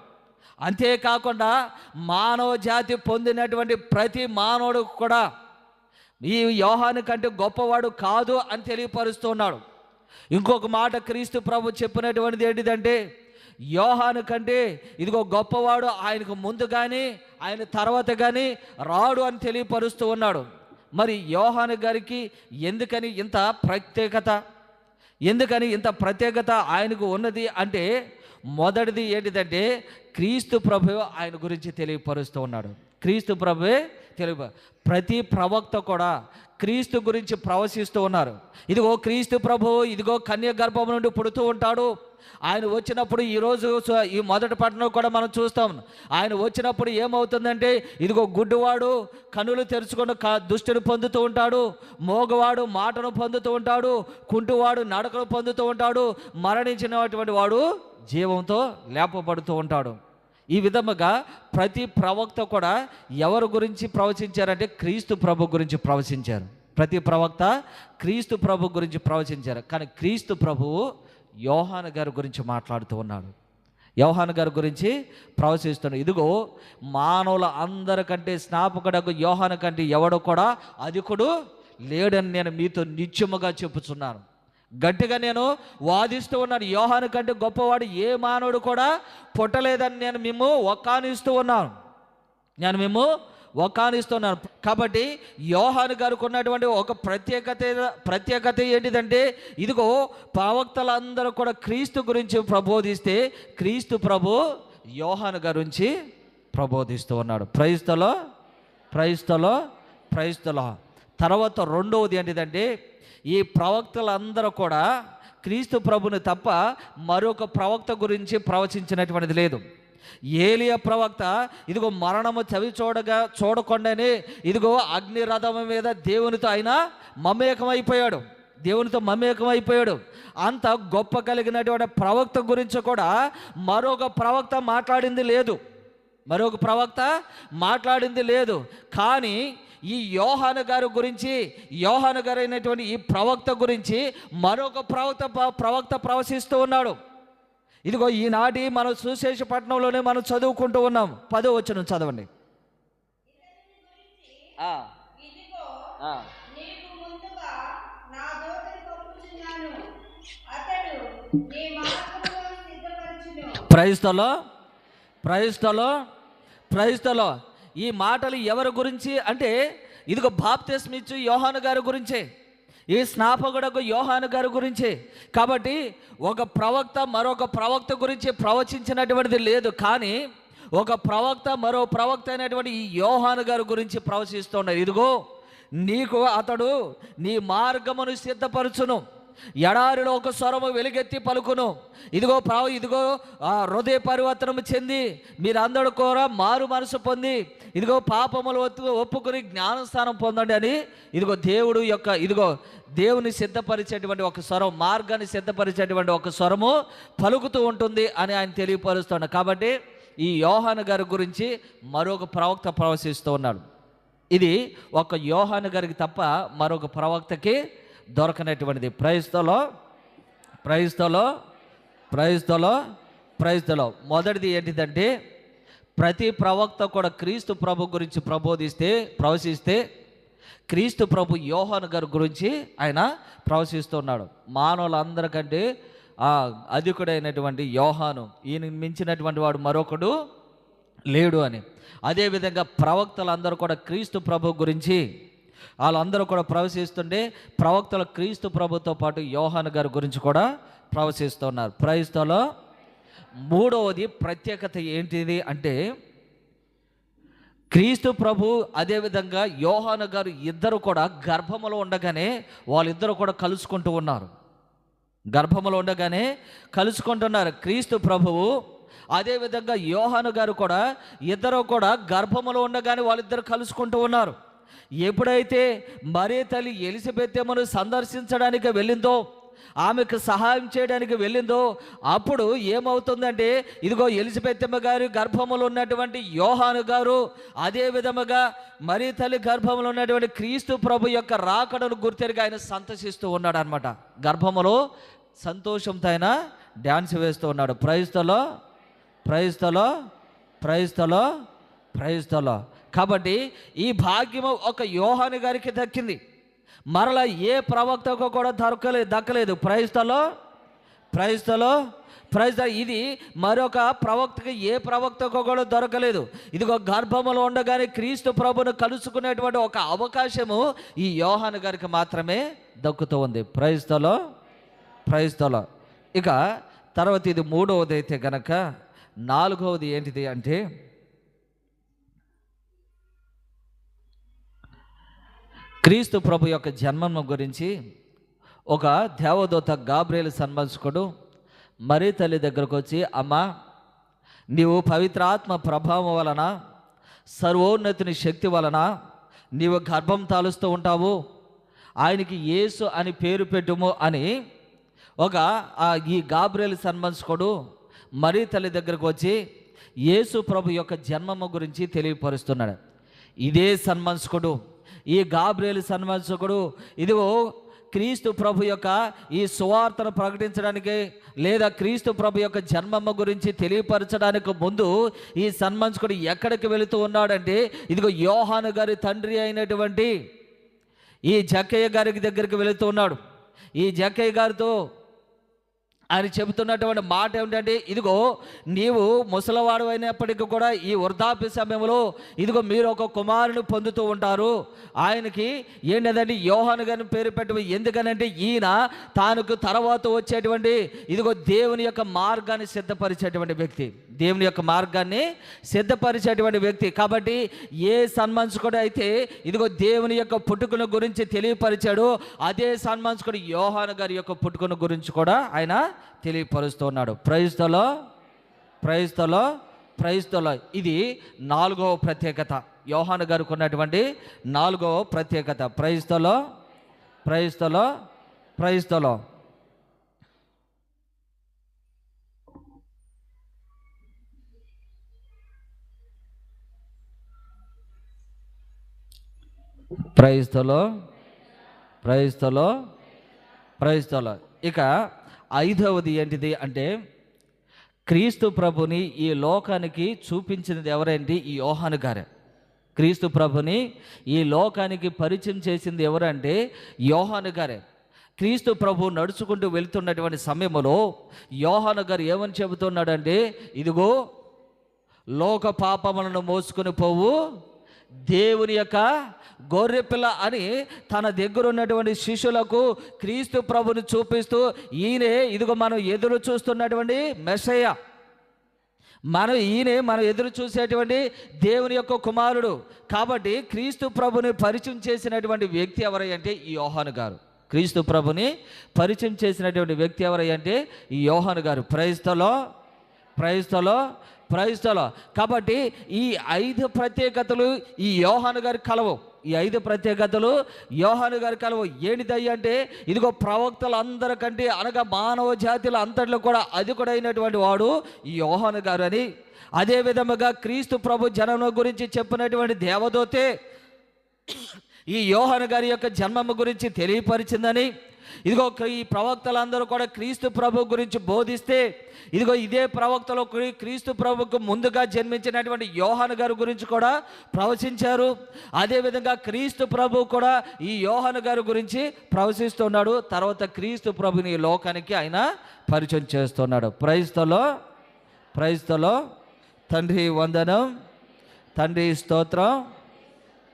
అంతేకాకుండా మానవ జాతి పొందినటువంటి ప్రతి మానవుడు కూడా ఈ యోహాను కంటే గొప్పవాడు కాదు అని తెలియపరుస్తున్నాడు. ఇంకొక మాట క్రీస్తు ప్రభు చెప్పినటువంటిది ఏంటిదంటే, యోహాను కంటే ఇదిగో గొప్పవాడు ఆయనకు ముందు కానీ ఆయన తర్వాత కానీ రాడు అని తెలియపరుస్తూ ఉన్నాడు. మరి యోహాను గారికి ఎందుకని ఇంత ప్రత్యేకత ఆయనకు ఉన్నది అంటే, మొదటిది ఏంటిదంటే క్రీస్తు ప్రభువు ఆయన గురించి తెలియపరుస్తూ ఉన్నాడు. క్రీస్తు ప్రభువే ప్రతి ప్రవక్త కూడా క్రీస్తు గురించి ప్రవశిస్తూ ఉన్నారు. ఇదిగో క్రీస్తు ప్రభువు ఇదిగో కన్య గర్భం నుండి పుడుతూ ఉంటాడు. ఆయన వచ్చినప్పుడు ఈరోజు ఈ మొదటి పట్టణం కూడా మనం చూస్తాం. ఆయన వచ్చినప్పుడు ఏమవుతుందంటే ఇదిగో గుడ్డివాడు కనులు తెరుచుకొని దుష్టుని పొందుతూ ఉంటాడు, మోగవాడు మాటను పొందుతూ ఉంటాడు, కుంటివాడు నడకను పొందుతూ ఉంటాడు, మరణించినటువంటి వాడు జీవంతో లేపబడుతూ ఉంటాడు. ఈ విధముగా ప్రతి ప్రవక్త కూడా ఎవరి గురించి ప్రవచించారంటే క్రీస్తు ప్రభు గురించి ప్రవచించారు. ప్రతి ప్రవక్త క్రీస్తు ప్రభు గురించి ప్రవచించారు. కానీ క్రీస్తు ప్రభువు యోహాను గారి గురించి మాట్లాడుతూ ఉన్నాడు. యోహాను గారి గురించి ప్రవచిస్తున్నాడు. ఇదిగో మానవుల అందరికంటే స్నాపకుడకు యోహాను కంటే ఎవడు కూడా అధికుడు లేడని నేను మీతో నిత్యముగా చెప్పుచున్నాను. గట్టిగా నేను వాదిస్తూ ఉన్నాను. యోహాను కంటే గొప్పవాడు ఏ మానవుడు కూడా పుట్టలేదని నేను మేము ఒక్కానిస్తున్నాను. కాబట్టి యోహాను గారికి ఉన్నటువంటి ఒక ప్రత్యేకత ఏంటిదంటే ఇదిగో ప్రవక్తలందరూ కూడా క్రీస్తు గురించి ప్రబోధిస్తే క్రీస్తు ప్రభు యోహాను గురించి ప్రబోధిస్తూ ఉన్నాడు. ప్రైస్తలో తర్వాత రెండవది ఏంటిదంటే ఈ ప్రవక్తలందరూ కూడా క్రీస్తు ప్రభుని తప్ప మరొక ప్రవక్త గురించి ప్రవచించినటువంటిది లేదు. ఏలియా ప్రవక్త ఇదిగో మరణము చూడకుండానే ఇదిగో అగ్ని రథం మీద దేవునితో మమేకమైపోయాడు. అంత గొప్ప కలిగినటువంటి ప్రవక్త గురించి కూడా మరొక ప్రవక్త మాట్లాడింది లేదు. కానీ ఈ యోహాను గారు అయినటువంటి ఈ ప్రవక్త గురించి మరొక ప్రవక్త ప్రవశిస్తూ ఉన్నాడు. ఇదిగో ఈనాటి మనం సుశేషపట్నంలోనే మనం చదువుకుంటూ ఉన్నాం. 10వ వచనం చదవండి. ప్రైస్తలో ఈ మాటలు ఎవరి గురించి అంటే ఇదిగో బాప్తిస్మిచ్చు యోహాను గారి గురించే, ఈ స్నాపకుడకు యోహాను గారి గురించే. కాబట్టి ఒక ప్రవక్త మరొక ప్రవక్త గురించి ప్రవచించినటువంటిది లేదు. కానీ ఒక ప్రవక్త మరో ప్రవక్త అయినటువంటి ఈ యోహాను గారి గురించి ప్రవచిస్తున్నాడు. ఇదిగో నీకు అతడు నీ మార్గమును సిద్ధపరచును, ఎడారిలో ఒక స్వరము వెలుగెత్తి పలుకును. ఇదిగో హృదయ పరివర్తనము చెంది మీరందరూ కూడా మారు మనసు పొంది ఇదిగో పాపములు ఒప్పుకొని జ్ఞానస్థానం పొందండి అని దేవుని సిద్ధపరిచేటువంటి ఒక స్వరం, మార్గాన్ని సిద్ధపరిచేటువంటి ఒక స్వరము పలుకుతూ ఉంటుంది అని ఆయన తెలియపరుస్తున్నాడు. కాబట్టి ఈ యోహాను గారి గురించి మరొక ప్రవక్త ప్రవశిస్తూ ఉన్నాడు. ఇది ఒక యోహాను గారికి తప్ప మరొక ప్రవక్తకి దొరకనటువంటిది. ప్రైస్తలో మొదటిది ఏంటిదంటే ప్రతి ప్రవక్త కూడా క్రీస్తు ప్రభు గురించి ప్రవశిస్తే క్రీస్తు ప్రభు యోహాను గారి గురించి ఆయన ప్రవశిస్తున్నాడు. మానవులందరికంటే అధికుడైనటువంటి యోహాను, ఈయన మించినటువంటి వాడు మరొకడు లేడు అని. అదేవిధంగా ప్రవక్తలందరూ కూడా క్రీస్తు ప్రభు గురించి వాళ్ళందరూ కూడా ప్రవశిస్తుంటే ప్రవక్తలు క్రీస్తు ప్రభుతో పాటు యోహాను గారి గురించి కూడా ప్రవశిస్తున్నారు. ప్రైస్తలో మూడవది ప్రత్యేకత ఏంటిది అంటే క్రీస్తు ప్రభు అదేవిధంగా యోహాను గారు ఇద్దరు కూడా గర్భములో ఉండగానే వాళ్ళిద్దరూ కూడా కలుసుకుంటున్నారు. క్రీస్తు ప్రభువు అదేవిధంగా యోహాను గారు కూడా ఇద్దరు కూడా గర్భములో ఉండగానే వాళ్ళిద్దరు కలుసుకుంటూ ఉన్నారు. ఎప్పుడైతే మరియ తల్లి ఎలిజబెత్తెమ్మను సందర్శించడానికి వెళ్ళిందో, ఆమెకు సహాయం చేయడానికి వెళ్ళిందో, అప్పుడు ఏమవుతుందంటే ఇదిగో ఎలిజబెత్తెమ్మ గారి గర్భములో ఉన్నటువంటి యోహాను గారు అదే విధముగా మరియ తల్లి గర్భంలో ఉన్నటువంటి క్రీస్తు ప్రభు యొక్క రాకడను గుర్తెరిగి ఆయన సంతోషిస్తూ ఉన్నాడు అనమాట. గర్భములో సంతోషంతో ఆయన డ్యాన్స్ వేస్తూ ఉన్నాడు. ప్రైస్తలో కాబట్టి ఈ భాగ్యము ఒక యోహాను గారికి దక్కింది. మరలా ఏ ప్రవక్తకు కూడా దక్కలేదు. ప్రైజ్లో ప్రైజ్. ఇది మరొక ప్రవక్తకి, ఏ ప్రవక్తకు కూడా దొరకలేదు. ఇదిగో గర్భములో ఉండగానే క్రీస్తు ప్రభును కలుసుకునేటువంటి ఒక అవకాశము ఈ యోహాను గారికి మాత్రమే దక్కుతూ ఉంది. ప్రైజ్లో ప్రైజ్లో. ఇక తర్వాత ఇది మూడవది అయితే గనక, నాలుగవది ఏంటిది అంటే, క్రీస్తు ప్రభు యొక్క జన్మము గురించి ఒక దేవదూత గాబ్రియేలు సన్మార్శకుడు మరీ తల్లి దగ్గరకు వచ్చి, అమ్మా, నీవు పవిత్రాత్మ ప్రభావం వలన, సర్వోన్నతుని శక్తి వలన నీవు గర్భం తాలుస్తూ ఉంటావు, ఆయనకి యేసు అని పేరు పెట్టుము అని ఈ గాబ్రియేలు సన్మార్శకుడు మరీ తల్లి దగ్గరకు వచ్చి యేసు ప్రభు యొక్క జన్మము గురించి తెలియపరుస్తున్నాడు. ఇదే సన్మార్శకుడు, ఈ గాబ్రియేలు సన్మార్శకుడు ఇదిగో క్రీస్తు ప్రభు యొక్క ఈ సువార్తను ప్రకటించడానికి, లేదా క్రీస్తు ప్రభు యొక్క జన్మమ్మ గురించి తెలియపరచడానికి ముందు ఈ సన్మార్శకుడు ఎక్కడికి వెళుతూ ఉన్నాడంటే, ఇదిగో యోహాను గారి తండ్రి అయినటువంటి ఈ జక్కయ్య గారికి దగ్గరికి వెళుతూ ఉన్నాడు. ఈ జక్కయ్య గారితో ఆయన చెబుతున్నటువంటి మాట ఏమిటంటే, ఇదిగో నీవు ముసలివాడు అయినప్పటికీ కూడా ఈ వృద్ధాప్య సమయంలో ఇదిగో మీరు ఒక కుమారుని పొందుతూ ఉంటారు. ఆయనకి ఏంటంటే యోహాను గారిని పేరు పెట్టు. ఎందుకనంటే ఈయన తానుకు తర్వాత వచ్చేటువంటి ఇదిగో దేవుని యొక్క మార్గాన్ని సిద్ధపరిచేటువంటి వ్యక్తి, దేవుని యొక్క మార్గాన్ని సిద్ధపరిచేటువంటి వ్యక్తి. కాబట్టి ఏ సన్మార్శకుడు అయితే ఇదిగో దేవుని యొక్క పుట్టుకను గురించి తెలియపరిచాడు, అదే సన్మార్శకుడు యోహాను గారి యొక్క పుట్టుకను గురించి కూడా ఆయన తెలియపరుస్తున్నాడు. ప్రైజ్లో ప్రైజ్లో ప్రైజ్లో. ఇది నాలుగవ ప్రత్యేకత, యోహాను గారికి ఉన్నటువంటి నాలుగవ ప్రత్యేకత. ప్రైజ్లో ప్రైజ్లో ప్రైజ్లో. ప్రైజ్లో ప్రైజ్లో ప్రైజ్లో. ఇక ఐదవది ఏంటిది అంటే, క్రీస్తు ప్రభుని ఈ లోకానికి చూపించినది ఎవరంటే ఈ యోహాను గారే. క్రీస్తు ప్రభుని ఈ లోకానికి పరిచయం చేసింది ఎవరంటే యోహాను గారే. క్రీస్తు ప్రభు నడుచుకుంటూ వెళ్తున్నటువంటి సమయంలో యోహాను గారు ఏమని చెబుతున్నాడంటే, ఇదిగో లోక పాపములను మోసుకొని పోవు దేవుని యొక్క గొర్రెపిల్ల అని తన దగ్గర ఉన్నటువంటి శిష్యులకు క్రీస్తు ప్రభుని చూపిస్తూ, ఈయనే ఇదిగో మనం ఎదురు చూస్తున్నటువంటి మెస్సయ్య, ఈయనే మనం ఎదురు చూసేటువంటి దేవుని యొక్క కుమారుడు. కాబట్టి క్రీస్తు ప్రభుని పరిచయం చేసినటువంటి వ్యక్తి ఎవరంటే ఈ యోహాను గారు. క్రీస్తు ప్రభుని పరిచయం చేసినటువంటి వ్యక్తి ఎవరంటే ఈ యోహాను గారు. ప్రైజ్లో ప్రైజ్లో ప్రైజ్లో. కాబట్టి ఈ 5 ప్రత్యేకతలు ఈ యోహాను గారి కలవు. ఈ 5 ప్రత్యేకతలు యోహాను గారి కలవు. ఏంటిదయ్య అంటే, ఇదిగో ప్రవక్తలందరికంటే అనగా మానవ జాతుల అంతట్లో కూడా అధికుడైనటువంటి వాడు ఈ యోహాను గారు అని, అదే విధముగా క్రీస్తు ప్రభు జన్మ గురించి చెప్పినటువంటి దేవదూతే ఈ యోహాను గారి యొక్క జన్మము గురించి తెలియపరిచిందని, ఇదిగో ఈ ప్రవక్తలందరూ కూడా క్రీస్తు ప్రభు గురించి బోధిస్తే, ఇదిగో ఇదే ప్రవక్తలో క్రీస్తు ప్రభుకు ముందుగా జన్మించినటువంటి యోహాను గారి గురించి కూడా ప్రవచించారు. అదేవిధంగా క్రీస్తు ప్రభు కూడా ఈ యోహాను గారి గురించి ప్రవచిస్తున్నాడు. తర్వాత క్రీస్తు ప్రభుని ఈ లోకానికి ఆయన పరిచయం చేస్తున్నాడు. ప్రైజ్లో ప్రైజ్లో. తండ్రి వందనం, తండ్రి స్తోత్రం,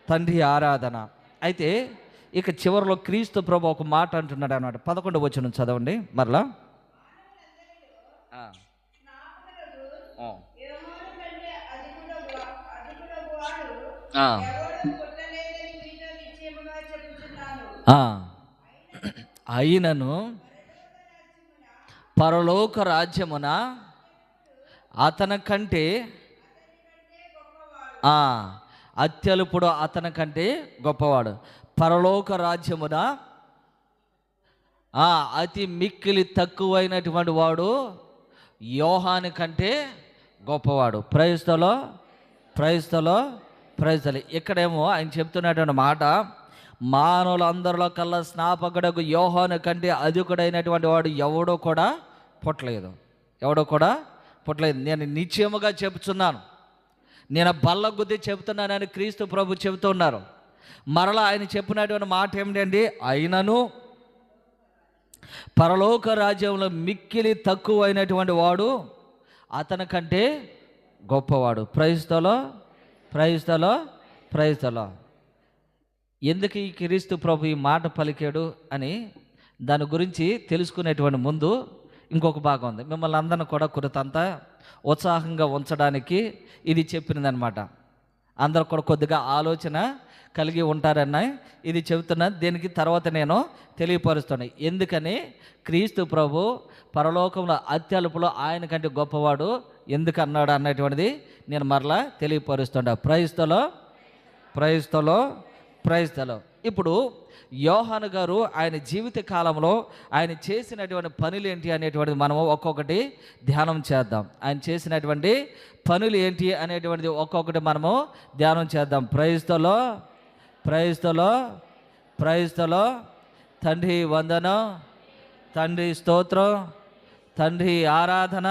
తండ్రి ఆరాధన. అయితే ఇక చివరిలో క్రీస్తు ప్రభు ఒక మాట అంటున్నాడు అన్నమాట. 11వ వచనం చదవండి మరలా. అయినను పరలోక రాజ్యమున అతని కంటే అత్యల్పుడు అతని కంటే గొప్పవాడు. పరలోక రాజ్యమున అతి మిక్కిలి తక్కువైనటువంటి వాడు యోహాను కంటే గొప్పవాడు. ప్రైజ్లో ప్రైజ్లో ప్రైజ్లో. ఇక్కడేమో ఆయన చెప్తున్నటువంటి మాట, మానవులందరిలో కల్లా స్నాపకుడకు యోహాను కంటే అధికుడైనటువంటి వాడు ఎవడో కూడా పుట్టలేదు, ఎవడో కూడా పుట్టలేదు. నేను నిశ్చయముగా చెబుతున్నాను, నేను బల్ల గుద్ది చెబుతున్నానని క్రీస్తు ప్రభు చెబుతున్నారు. మరలా ఆయన చెప్పినటువంటి మాట ఏమిటండి, అయినను పరలోక రాజ్యంలో మిక్కిలి తక్కువైనటువంటి వాడు అతని కంటే గొప్పవాడు. ప్రైస్తలో ప్రైస్తలో ప్రైస్తలో. ఎందుకు ఈ క్రీస్తు ప్రభు ఈ మాట పలికాడు అని దాని గురించి తెలుసుకునేటువంటి ముందు ఇంకొక భాగం ఉంది. మిమ్మల్ని అందరిని కూడా కొంతంతా ఉత్సాహంగా ఉంచడానికి ఇది చెప్పినదనమాట. అందరూ కూడా కొద్దిగా ఆలోచన కలిగి ఉంటారన్న ఇది చెబుతున్నా. దీనికి తర్వాత నేను తెలియపరుస్తాను ఎందుకని క్రీస్తు ప్రభు పరలోకంలో అత్యల్పులో ఆయన కంటే గొప్పవాడు ఎందుకు అన్నాడు అన్నటువంటిది నేను మరలా తెలియపరుస్తుంటా. ప్రైస్తలో ప్రైస్తలో ప్రైస్తలో. ఇప్పుడు యోహాను గారు ఆయన జీవిత కాలంలో ఆయన చేసినటువంటి పనులు ఏంటి అనేటువంటిది మనము ఒక్కొక్కటి ధ్యానం చేద్దాం. ఆయన చేసినటువంటి పనులు ఏంటి అనేటువంటిది ఒక్కొక్కటి మనము ధ్యానం చేద్దాం. ప్రైస్తలో ప్రైస్తలో ప్రైస్తలో. తండ్రి వందనం, తండ్రి స్తోత్రం, తండ్రి ఆరాధన.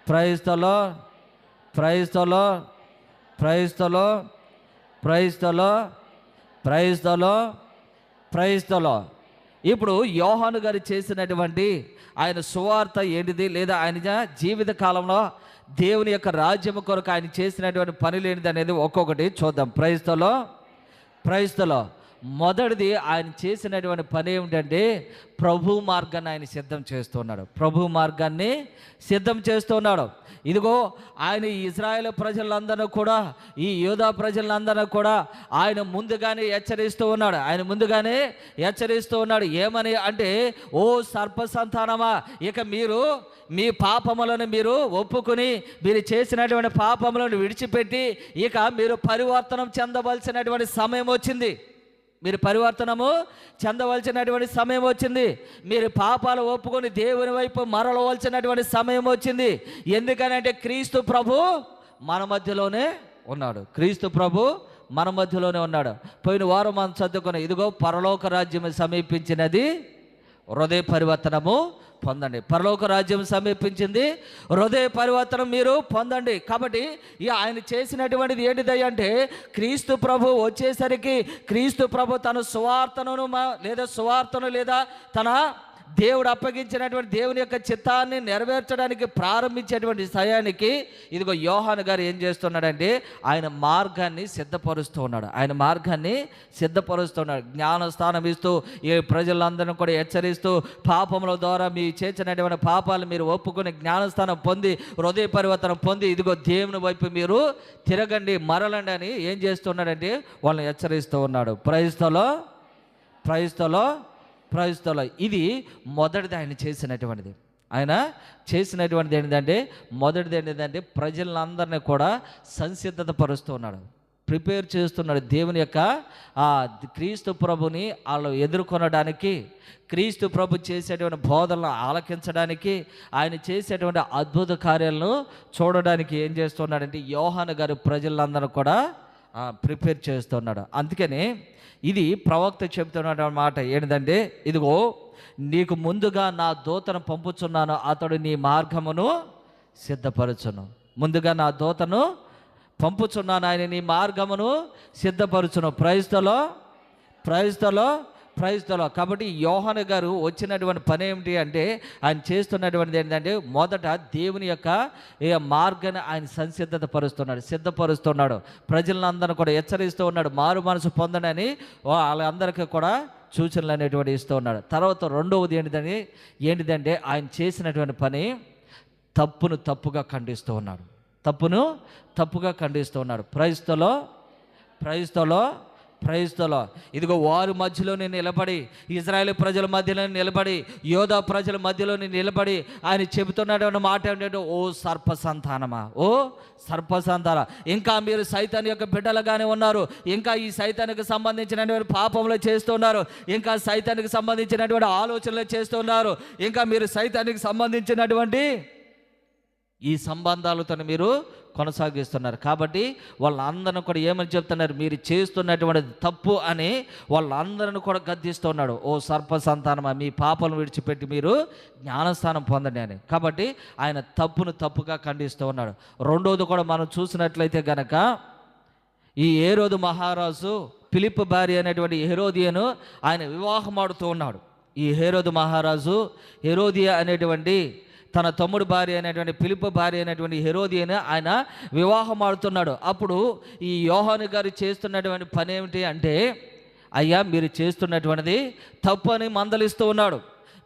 ప్రైస్తలో ప్రైస్తలో ప్రైస్తలో ప్రైస్తలో ప్రైస్తలో ప్రైస్తలో. ఇప్పుడు యోహాను గారు చేసినటువంటి ఆయన సువార్త ఏంటిది, లేదా ఆయన జీవిత కాలంలో దేవుని యొక్క రాజ్యము కొరకు ఆయన చేసినటువంటి పనులు ఏంటిది అనేది ఒక్కొక్కటి చూద్దాం. ప్రైస్తలో ప్రైస్తలో. మొదటిది ఆయన చేసినటువంటి పని ఏమిటంటే ప్రభు మార్గాన్ని ఆయన సిద్ధం చేస్తున్నాడు. ప్రభు మార్గాన్ని సిద్ధం చేస్తున్నాడు. ఇదిగో ఆయన ఇజ్రాయేల్ ప్రజలందరూ కూడా, ఈ యూదా ప్రజలందరూ కూడా ఆయన ముందుగానే హెచ్చరిస్తూ ఉన్నాడు. ఆయన ముందుగానే హెచ్చరిస్తూ ఉన్నాడు. ఏమని అంటే, ఓ సర్ప సంతానమా, ఇక మీరు మీ పాపములను మీరు ఒప్పుకొని మీరు చేసినటువంటి పాపములను విడిచిపెట్టి ఇక మీరు పరివర్తనం చెందవలసినటువంటి సమయం వచ్చింది. మీరు పరివర్తనము చెందవలసినటువంటి సమయం వచ్చింది. మీరు పాపాలు ఒప్పుకొని దేవుని వైపు మరలవలసినటువంటి సమయం వచ్చింది. ఎందుకనంటే క్రీస్తు ప్రభు మన మధ్యలోనే ఉన్నాడు. క్రీస్తు ప్రభు మన మధ్యలోనే ఉన్నాడు. పోయిన వారం మనం చదువుకున్న ఇదిగో పరలోక రాజ్యం సమీపించినది, హృదయ పరివర్తనము పొందండి. పరలోక రాజ్యం సమీపించింది, హృదయ పరివర్తనం మీరు పొందండి. కాబట్టి ఆయన చేసినటువంటిది ఏంటిది అంటే, క్రీస్తు ప్రభు వచ్చేసరికి క్రీస్తు ప్రభు తన సువార్తను లేదా తన దేవుడు అప్పగించినటువంటి దేవుని యొక్క చిత్తాన్ని నెరవేర్చడానికి ప్రారంభించేటువంటి సమయానికి ఇదిగో యోహాను గారు ఏం చేస్తున్నాడంటే ఆయన మార్గాన్ని సిద్ధపరుస్తూ ఉన్నాడు. ఆయన మార్గాన్ని సిద్ధపరుస్తున్నాడు. జ్ఞానస్థానం ఇస్తూ ఈ ప్రజలందరినీ కూడా హెచ్చరిస్తూ, పాపముల ద్వారా మీ చేసినటువంటి పాపాలు మీరు ఒప్పుకొని జ్ఞానస్థానం పొంది హృదయ పరివర్తనం పొంది ఇదిగో దేవుని వైపు మీరు తిరగండి, మరలండి అని ఏం చేస్తున్నాడంటే వాళ్ళని హెచ్చరిస్తూ ఉన్నాడు. ప్రైస్తలో ప్రైస్తలో ప్రైస్తలో. ఇది మొదటిది ఆయన చేసినటువంటిది. ఆయన చేసినటువంటిది ఏంటంటే, మొదటిది ఏంటంటే ప్రజలందరినీ కూడా సంసిద్ధత పరుస్తూ ఉన్నాడు, ప్రిపేర్ చేస్తున్నాడు. దేవుని యొక్క క్రీస్తు ప్రభుని వాళ్ళు ఎదుర్కొనడానికి, క్రీస్తు ప్రభు చేసేటువంటి బోధనలు ఆలకించడానికి, ఆయన చేసేటువంటి అద్భుత కార్యాలను చూడడానికి ఏం చేస్తున్నాడంటే యోహాను గారు ప్రజలందరూ కూడా ప్రిపేర్ చేస్తున్నాడు. అందుకని ఇది ప్రవక్త చెబుతున్న మాట ఏంటంటే, ఇదిగో నీకు ముందుగా నా దూతను పంపుచున్నాను, అతడు నీ మార్గమును సిద్ధపరచును. ముందుగా నా దూతను పంపుచున్నాను, ఆయన నీ మార్గమును సిద్ధపరచును. ప్రైస్తలో ప్రైస్తలో ప్రైస్తలో. కాబట్టి యోహాను గారు వచ్చినటువంటి పని ఏమిటి అంటే, ఆయన చేస్తున్నటువంటిది ఏంటంటే మొదట దేవుని యొక్క మార్గాన్ని ఆయన సంసిద్ధత పరుస్తున్నాడు, సిద్ధపరుస్తున్నాడు. ప్రజలందరూ కూడా హెచ్చరిస్తూ ఉన్నాడు, మారు మనసు పొందనని వాళ్ళందరికీ కూడా సూచనలు అనేటువంటి ఇస్తూ ఉన్నాడు. తర్వాత రెండవది ఏంటిదంటే ఆయన చేసినటువంటి పని తప్పును తప్పుగా ఖండిస్తూ ఉన్నాడు. తప్పును తప్పుగా ఖండిస్తూ ఉన్నాడు. ప్రైస్తలో ప్రైస్తలో ప్రైస్తలో. ఇదిగో వారి మధ్యలోనే నిలబడి, ఇజ్రాయేల్ ప్రజల మధ్యలో నిలబడి, యోధా ప్రజల మధ్యలో నిలబడి ఆయన చెబుతున్నాడు మాట ఏంటంటే, ఓ సర్ప సంతానమా, ఓ సర్ప సంతాన, ఇంకా మీరు సైతాన్ యొక్క బిడ్డలుగానే ఉన్నారు, ఇంకా ఈ సైతానికి సంబంధించినటువంటి పాపములు చేస్తున్నారు, ఇంకా సైతానికి సంబంధించినటువంటి ఆలోచనలు చేస్తున్నారు, ఇంకా మీరు సైతానికి సంబంధించినటువంటి ఈ సంబంధాలతో మీరు కొనసాగిస్తున్నారు. కాబట్టి వాళ్ళందరిని కూడా ఏమని చెప్తున్నారు, మీరు చేస్తున్నటువంటి తప్పు అని వాళ్ళందరిని కూడా గద్దిస్తున్నాడు. ఓ సర్ప సంతానమా, మీ పాపను విడిచిపెట్టి మీరు జ్ఞానస్థానం పొందండి అని. కాబట్టి ఆయన తప్పును తప్పుగా ఖండిస్తూ ఉన్నాడు. రెండోది కూడా మనం చూసినట్లయితే గనక, ఈ హేరోదు మహారాజు ఫిలిప్ భార్య అనేటువంటి హెరోదియను ఆయన వివాహం ఆడుతూ ఉన్నాడు. ఈ హేరోదు మహారాజు హెరోదియా అనేటువంటి తన తమ్ముడు భార్య అయినటువంటి ఫిలిప్పు భార్య అయినటువంటి హెరోదియని ఆయన వివాహం ఆడుతున్నాడు. అప్పుడు ఈ యోహాను గారు చేస్తున్నటువంటి పని ఏమిటి అంటే, అయ్యా మీరు చేస్తున్నటువంటిది తప్పు అని మందలిస్తూ ఉన్నాడు,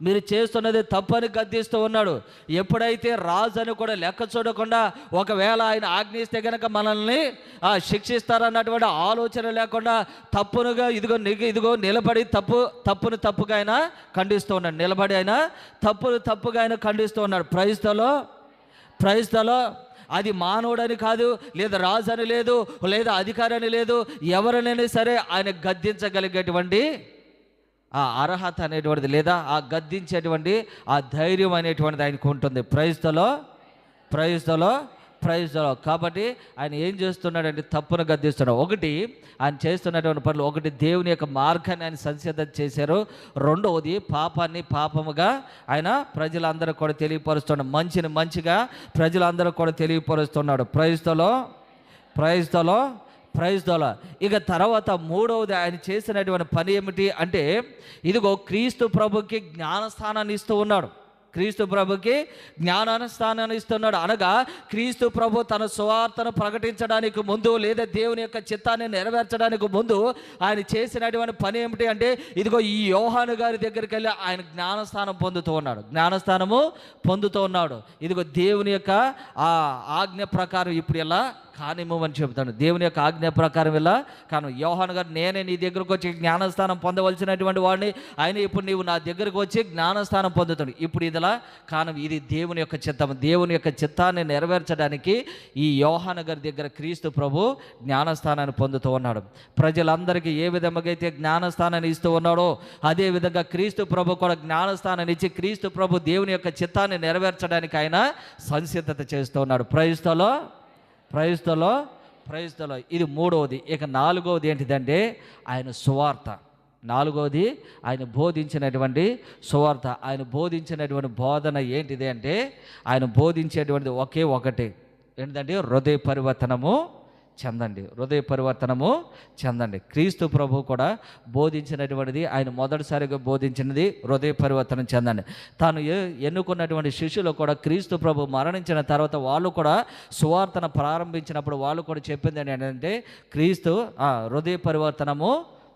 మీరు చేస్తున్నది తప్పని గద్దిస్తూ ఉన్నాడు. ఎప్పుడైతే రాజు అని కూడా లెక్క చూడకుండా ఒకవేళ ఆయన ఆజ్ఞిస్తే కనుక మనల్ని శిక్షిస్తారన్నటువంటి ఆలోచన లేకుండా తప్పునుగా ఇదిగో నిలబడి తప్పును తప్పుగా ఆయన ఖండిస్తూ ఉన్నాడు. నిలబడి ఆయన తప్పుగా ఆయన ఖండిస్తూ ఉన్నాడు. ప్రైస్తలో అది మానవుడని కాదు, లేదా రాజు అని లేదు, లేదా అధికారి అని లేదు, ఎవరినైనా సరే ఆయన గద్దించగలిగేటువంటి ఆ అర్హత అనేటువంటిది, లేదా ఆ గద్దించేటువంటి ఆ ధైర్యం అనేటువంటిది ఆయనకు ఉంటుంది. ప్రైజ్లో కాబట్టి ఆయన ఏం చేస్తున్నాడంటే తప్పును గద్దిస్తున్నాడు. ఒకటి ఆయన చేస్తున్నటువంటి పనులు, ఒకటి దేవుని యొక్క మార్గాన్ని ఆయన సంసిద్ధం చేశారు. రెండవది పాపాన్ని పాపముగా ఆయన ప్రజలందరూ కూడా తెలియపరుస్తున్నాడు, మంచిని మంచిగా ప్రజలందరూ కూడా తెలియపరుస్తున్నాడు. ప్రైజ్లో ఇక తర్వాత మూడవది ఆయన చేసినటువంటి పని ఏమిటి అంటే, ఇదిగో క్రీస్తు ప్రభుకి జ్ఞానస్థానాన్ని ఇస్తూ ఉన్నాడు. అనగా క్రీస్తు ప్రభు తన సువార్తను ప్రకటించడానికి ముందు, లేదా దేవుని యొక్క చిత్తాన్ని నెరవేర్చడానికి ముందు ఆయన చేసినటువంటి పని ఏమిటి అంటే, ఇదిగో ఈ యోహాను గారి దగ్గరికి వెళ్ళి ఆయన జ్ఞానస్థానము పొందుతూ ఉన్నాడు. ఇదిగో దేవుని యొక్క ఆ ఆజ్ఞ ప్రకారం ఇప్పుడు ఎలా కానిమ్మని చెబుతాను. దేవుని యొక్క ఆజ్ఞ ప్రకారం ఇలా కాను. యోహాను గారు, నేనే నీ దగ్గరకు వచ్చి జ్ఞానస్థానం పొందవలసినటువంటి వాడిని, ఆయన ఇప్పుడు నీవు నా దగ్గరకు వచ్చి జ్ఞానస్థానం పొందుతాడు. ఇప్పుడు ఇదిలా కాను, ఇది దేవుని యొక్క చిత్తం. దేవుని యొక్క చిత్తాన్ని నెరవేర్చడానికి ఈ యోహాను గారి దగ్గర క్రీస్తు ప్రభు జ్ఞానస్థానాన్ని పొందుతూ ఉన్నాడు. ప్రజలందరికీ ఏ విధంగా అయితే జ్ఞానస్థానాన్ని ఇస్తూ ఉన్నాడో, అదే విధంగా క్రీస్తు ప్రభు కూడా జ్ఞానస్థానాన్ని ఇచ్చి క్రీస్తు ప్రభు దేవుని యొక్క చిత్తాన్ని నెరవేర్చడానికి ఆయన సంసిద్ధత చేస్తూ ఉన్నాడు. ప్రైజ్లో ఇది మూడవది. ఇక నాలుగవది ఏంటిదంటే ఆయన సువార్త. నాలుగవది ఆయన బోధించినటువంటి సువార్త. ఆయన బోధించినటువంటి బోధన ఏంటిది అంటే, ఆయన బోధించేటువంటిది ఒకే ఒకటి ఏంటంటే హృదయ పరివర్తనము చెందండి. క్రీస్తు ప్రభు కూడా బోధించినటువంటిది, ఆయన మొదటిసారిగా బోధించినది హృదయ పరివర్తనం చెందండి. తాను ఎన్నుకున్నటువంటి శిష్యులు కూడా క్రీస్తు ప్రభు మరణించిన తర్వాత వాళ్ళు కూడా సువార్తను ప్రారంభించినప్పుడు వాళ్ళు కూడా చెప్పింది ఏంటంటే, క్రీస్తు హృదయ పరివర్తనము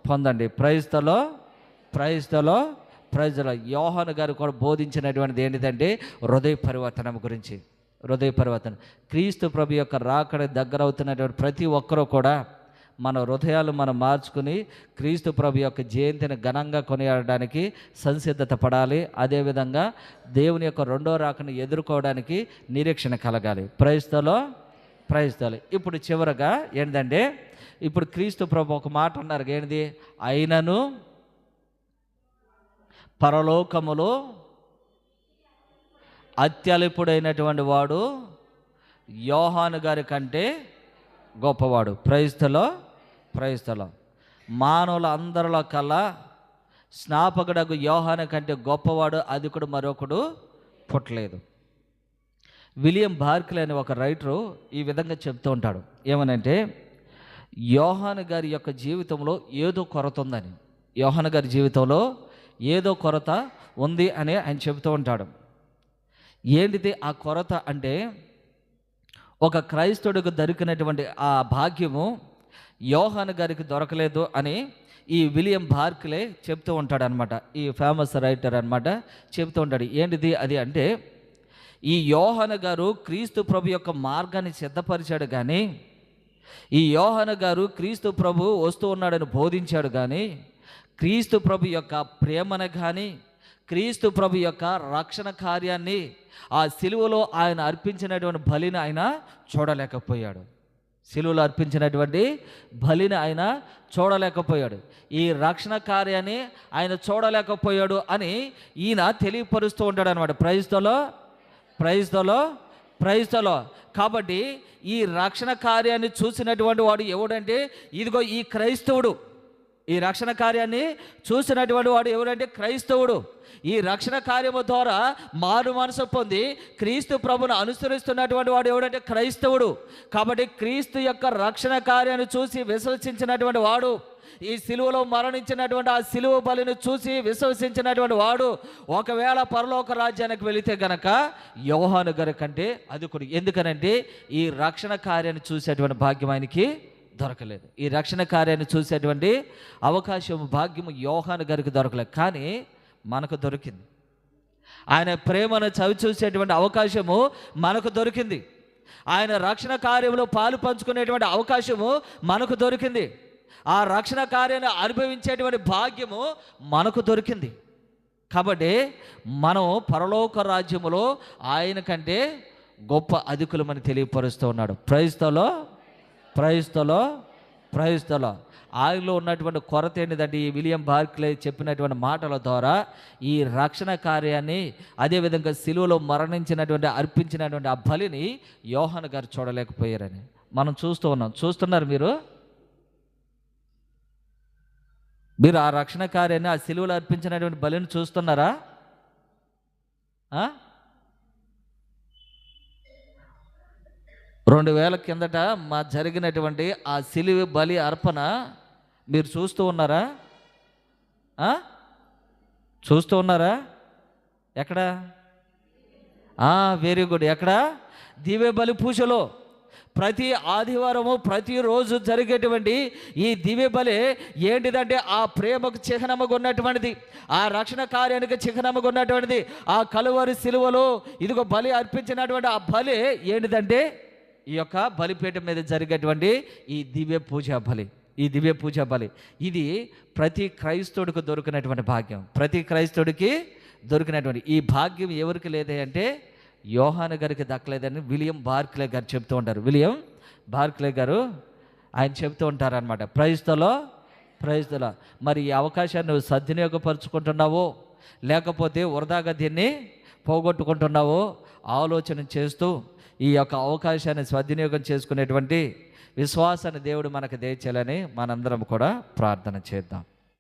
పొందండి. ప్రైజ్లో యోహాను గారు కూడా బోధించినటువంటిది ఏంటిదంటే హృదయ పరివర్తన. క్రీస్తు ప్రభు యొక్క రాకడ దగ్గర అవుతున్నటువంటి ప్రతి ఒక్కరూ కూడా మన హృదయాలు మనం మార్చుకుని క్రీస్తు ప్రభు యొక్క జయంతిని ఘనంగా కొనియాడడానికి సంసిద్ధత పడాలి. అదేవిధంగా దేవుని యొక్క రెండో రాకను ఎదుర్కోవడానికి నిరీక్షణ కలగాలి. ప్రైజ్లో ఇప్పుడు చివరగా ఏంటంటే, ఇప్పుడు క్రీస్తు ప్రభు ఒక మాట అన్నారు, ఏంటిది? అయినను పరలోకములో అత్యల్పుడైనటువంటి వాడు యోహాను గారి కంటే గొప్పవాడు. ప్రైజ్లో మానవుల అందరిలో కల్లా స్నాపకుడకు యోహాను కంటే గొప్పవాడు అధికుడు మరొకడు పుట్టలేదు. విలియం బార్క్లే అనే ఒక రైటరు ఈ విధంగా చెప్తూ ఉంటాడు. ఏమనంటే, యోహాను గారి యొక్క జీవితంలో ఏదో కొరత ఉందని, యోహాను గారి జీవితంలో ఏదో కొరత ఉంది అని ఆయన చెబుతూ ఉంటాడు. ఏంటిది ఆ కొరత అంటే, ఒక క్రైస్తవుడికి దొరికినటువంటి ఆ భాగ్యము యోహాను గారికి దొరకలేదు అని ఈ విలియం బార్క్లే చెప్తూ ఉంటాడు అనమాట. ఈ ఫేమస్ రైటర్ అనమాట చెప్తూ ఉంటాడు. ఏంటిది అది అంటే, ఈ యోహాను గారు క్రీస్తు ప్రభు యొక్క మార్గాన్ని సిద్ధపరిచాడు, కానీ ఈ యోహాను గారు క్రీస్తు ప్రభు వస్తూ ఉన్నాడని బోధించాడు, కానీ క్రీస్తు ప్రభు యొక్క ప్రేమను కానీ క్రీస్తు ప్రభు యొక్క రక్షణ కార్యాన్ని, ఆ సిలువలో ఆయన అర్పించినటువంటి బలిని ఆయన చూడలేకపోయాడు. ఈ రక్షణ కార్యాన్ని ఆయన చూడలేకపోయాడు అని ఈయన తెలియపరుస్తూ ఉంటాడు అనమాట. ప్రైజ్లో కాబట్టి ఈ రక్షణ కార్యాన్ని చూసినటువంటి వాడు ఎవడంటే, ఇదిగో ఈ క్రైస్తవుడు. ఈ రక్షణ కార్యాన్ని చూసినటువంటి వాడు ఎవరంటే క్రైస్తవుడు. ఈ రక్షణ కార్యము ద్వారా మారు మనసు పొంది క్రీస్తు ప్రభును అనుసరిస్తున్నటువంటి వాడు ఎవడంటే క్రైస్తవుడు. కాబట్టి క్రీస్తు యొక్క రక్షణ కార్యాన్ని చూసి విశ్వసించినటువంటి వాడు, ఈ సిలువలో మరణించినటువంటి ఆ సిలువ బలిని చూసి విశ్వసించినటువంటి వాడు ఒకవేళ పరలోక రాజ్యానికి వెళితే గనక యోహాను గారి కంటే అధికుడు. ఎందుకనంటే ఈ రక్షణ కార్యాన్ని చూసేటువంటి భాగ్యం ఆయనకి దొరకలేదు. ఈ రక్షణ కార్యాన్ని చూసేటువంటి అవకాశం, భాగ్యము యోహాను గారికి దొరకలేదు. కానీ మనకు దొరికింది. ఆయన ప్రేమను చవి చూసేటువంటి అవకాశము మనకు దొరికింది. ఆయన రక్షణ కార్యంలో పాలు పంచుకునేటువంటి అవకాశము మనకు దొరికింది. ఆ రక్షణ కార్యాన్ని అనుభవించేటువంటి భాగ్యము మనకు దొరికింది. కాబట్టి మనం పరలోక రాజ్యములో ఆయన కంటే గొప్ప అధికులమని తెలియపరుస్తూ ఉన్నాడు. ప్రైస్తలో ఆయనలో ఉన్నటువంటి కొరత ఏంటిదంటే, ఈ విలియం బార్క్లే చెప్పినటువంటి మాటల ద్వారా ఈ రక్షణ కార్యాన్ని, అదేవిధంగా సిలువలో అర్పించినటువంటి ఆ బలిని యోహాను గారు చూడలేకపోయారని మనం చూస్తూ ఉన్నాం. చూస్తున్నారు మీరు ఆ రక్షణ కార్యాన్ని, ఆ సిలువలో అర్పించినటువంటి బలిని చూస్తున్నారా? 2000 కిందట జరిగినటువంటి ఆ సిలువ బలి అర్పణ మీరు చూస్తూ ఉన్నారా? ఎక్కడ? Very good. ఎక్కడ? దివ్య బలి పూజలో ప్రతి ఆదివారము ప్రతిరోజు జరిగేటువంటి ఈ దివ్య బలి ఏంటిదంటే ఆ ప్రేమకు చిహ్నముగా ఉన్నటువంటిది, ఆ రక్షణ కార్యానికి చిహ్నముగా ఉన్నటువంటిది. ఆ కలువరి సిలువలో ఇదిగో బలి అర్పించినటువంటి ఆ బలి ఏంటిదంటే ఈ యొక్క బలిపీఠం మీద జరిగేటువంటి ఈ దివ్య పూజా బలి. ఇది ప్రతి క్రైస్తవుడికి దొరికినటువంటి భాగ్యం. ప్రతి క్రైస్తవుడికి దొరికినటువంటి ఈ భాగ్యం ఎవరికి లేదే అంటే యోహాను గారికి దక్కలేదని విలియం బార్క్లే గారు చెప్తూ ఉంటారు. విలియం బార్క్లే గారు ఆయన చెప్తూ ఉంటారనమాట. ప్రైస్తలో మరి ఈ అవకాశాన్ని నువ్వు సద్వినియోగపరుచుకుంటున్నావో లేకపోతే వృధాగా దీన్ని పోగొట్టుకుంటున్నావో ఆలోచన చేస్తూ ఈ యొక్క అవకాశాన్ని సద్వినియోగం చేసుకునేటువంటి విశ్వాసాన్ని దేవుడు మనకు దయచేయాలని మనందరం కూడా ప్రార్థన చేద్దాం.